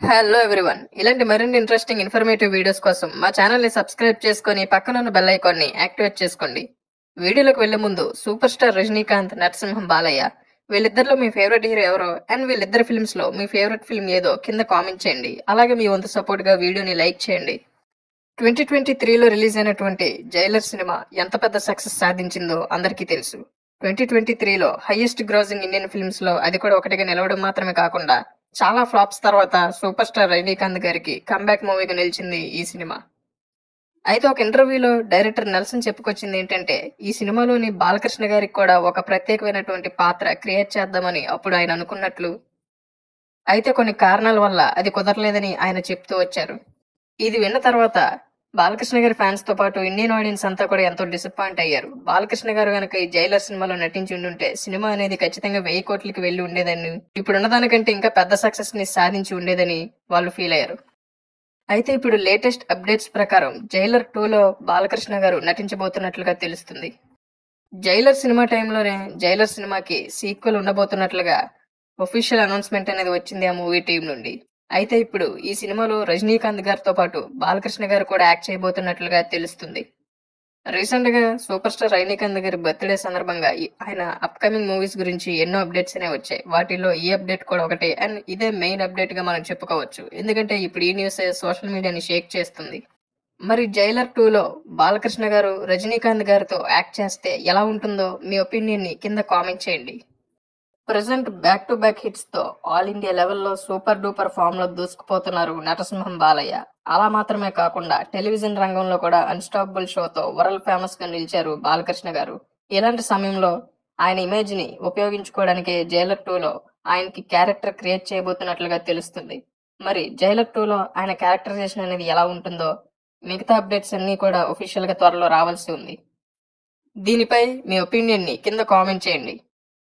Hello everyone, ఇలాంటి మరిన్ని interesting informative videos కోసం మా ఛానల్ని సబ్స్క్రైబ్ చేసుకొని పక్కనున్న బెల్ ఐకాన్ని యాక్టివేట్ చేసుకోండి. వీడియోలోకి వెళ్లే ముందు సూపర్ స్టార్ రజనీకాంత్, నరసింహం బాలయ్య వీళ్ళిద్దరిలో మీ ఫేవరెట్ హీరో ఎవరో అండ్ వీళ్ళిద్దరి ఫిల్మ్స్ లో మీ ఫేవరెట్ ఫిల్మ్ ఏదో కింద కామెంట్ చేయండి. అలాగే మీ వంతు సపోర్ట్ గా వీడియోని లైక్ చేయండి. 2023లో రిలీజ్ అయినటువంటి జైలర్ సినిమా ఎంత పెద్ద సక్సెస్ సాధించిందో అందరికీ తెలుసు. 2023లో హైయెస్ట్ గ్రోసింగ్ ఇండియన్ ఫిల్మ్స్ లో అది కూడా ఒకటిగా నిలవడం మాత్రమే కాకుండా చాలా ఫ్లాప్స్ తర్వాత సూపర్ స్టార్ రజనీకాంత్ గారికి కంబ్యాక్ మూవీగా నిలిచింది ఈ సినిమా. అయితే ఒక ఇంటర్వ్యూలో డైరెక్టర్ నెల్సన్ చెప్పుకొచ్చింది ఏంటంటే, ఈ సినిమాలోని బాలకృష్ణ గారికి కూడా ఒక ప్రత్యేకమైనటువంటి పాత్ర క్రియేట్ చేద్దామని అప్పుడు ఆయన అనుకున్నట్లు. అయితే కొన్ని కారణాల వల్ల అది కుదరలేదని ఆయన చెప్తూ వచ్చారు. ఇది విన్న తర్వాత బాలకృష్ణ గారి ఫ్యాన్స్ తో పాటు ఇండియన్ ఆడియన్స్ అంతా కూడా ఎంతో డిసప్పాయింట్ అయ్యారు. బాలకృష్ణ గారు గనక ఈ జైలర్ సినిమాలో నటించి ఉండుంటే సినిమా అనేది ఖచ్చితంగా 1000 కోట్లకి వెళ్లి ఉండేదని, ఇప్పుడున్న దానికంటే ఇంకా పెద్ద సక్సెస్ ని సాధించి ఉండేదని వాళ్ళు ఫీల్ అయ్యారు. అయితే ఇప్పుడు లేటెస్ట్ అప్డేట్స్ ప్రకారం జైలర్ 2లో బాలకృష్ణ గారు నటించబోతున్నట్లుగా తెలుస్తుంది. జైలర్ సినిమా టైంలోనే జైలర్ సినిమాకి సీక్వెల్ ఉండబోతున్నట్లుగా ఒఫీషియల్ అనౌన్స్మెంట్ అనేది వచ్చింది ఆ మూవీ టీం నుండి. అయితే ఇప్పుడు ఈ సినిమాలో రజనీకాంత్ గారితో పాటు బాలకృష్ణ గారు కూడా యాక్ట్ చేయబోతున్నట్లుగా తెలుస్తుంది. రీసెంట్ గా సూపర్ స్టార్ రజనీకాంత్ గారి బర్త్డే సందర్భంగా ఆయన అప్కమింగ్ మూవీస్ గురించి ఎన్నో అప్డేట్స్ అనేవి వచ్చాయి. వాటిలో ఈ అప్డేట్ కూడా ఒకటి, అండ్ ఇదే మెయిన్ అప్డేట్ గా మనం చెప్పుకోవచ్చు. ఎందుకంటే ఇప్పుడు ఈ న్యూస్ సోషల్ మీడియాని షేక్ చేస్తుంది. మరి జైలర్ 2లో బాలకృష్ణ గారు రజనీకాంత్ గారితో యాక్ట్ చేస్తే ఎలా ఉంటుందో మీ ఒపీనియన్ ని కింద కామెంట్ చేయండి. Present back to back hits తో ఆల్ ఇండియా లెవెల్లో సూపర్ డూపర్ ఫామ్ లో దూసుకుపోతున్నారు నరసింహం బాలయ్య. అలా మాత్రమే కాకుండా టెలివిజన్ రంగంలో కూడా అన్స్టాపబుల్ షోతో వరల్డ్ ఫేమస్ గా నిలిచారు బాలకృష్ణ గారు. ఇలాంటి సమయంలో ఆయన ఇమేజ్ ని ఉపయోగించుకోవడానికి జైలర్ 2లో ఆయనకి క్యారెక్టర్ క్రియేట్ చేయబోతున్నట్లుగా తెలుస్తుంది. మరి జైలర్ 2లో ఆయన క్యారెక్టరైజేషన్ అనేది ఎలా ఉంటుందో మిగతా అప్డేట్స్ అన్ని కూడా ఒఫీషియల్ గా త్వరలో రావాల్సి ఉంది. దీనిపై మీ ఒపీనియన్ ని కింద కామెంట్ చేయండి.